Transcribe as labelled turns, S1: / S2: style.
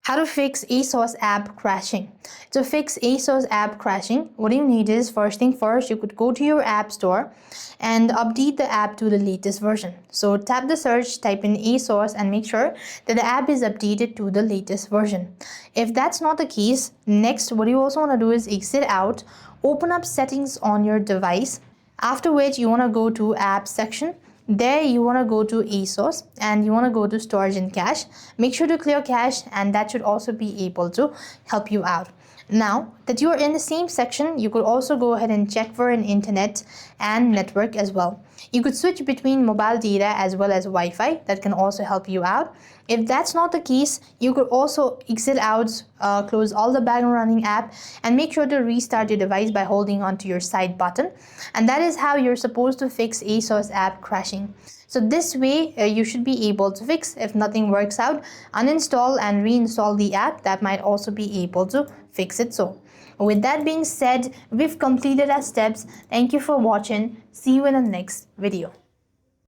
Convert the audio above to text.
S1: How to fix ASOS app crashing. To fix ASOS app crashing, what you need is, first thing first, you could go to your app store and update the app to the latest version. So tap the search, type in ASOS and make sure that the app is updated to the latest version. If that's not the case, next what you also want to do is exit out, open up settings on your device, after which you want to go to app section. There you want to go to ASOS and you want to go to storage and cache. Make sure to clear cache, and that should also be able to help you out. Now that you are in the same section, you could also go ahead and check for an internet and network as well. You could switch between mobile data as well as Wi-Fi. That can also help you out. If that's not the case, you could also exit out, close all the background running app, and make sure to restart your device by holding onto your side button. And that is how you're supposed to fix ASOS app crashing. So this way you should be able to fix. If nothing works out, uninstall and reinstall the app. That might also be able to fix it. So with that being said, we've completed our steps. Thank you for watching. See you in the next video.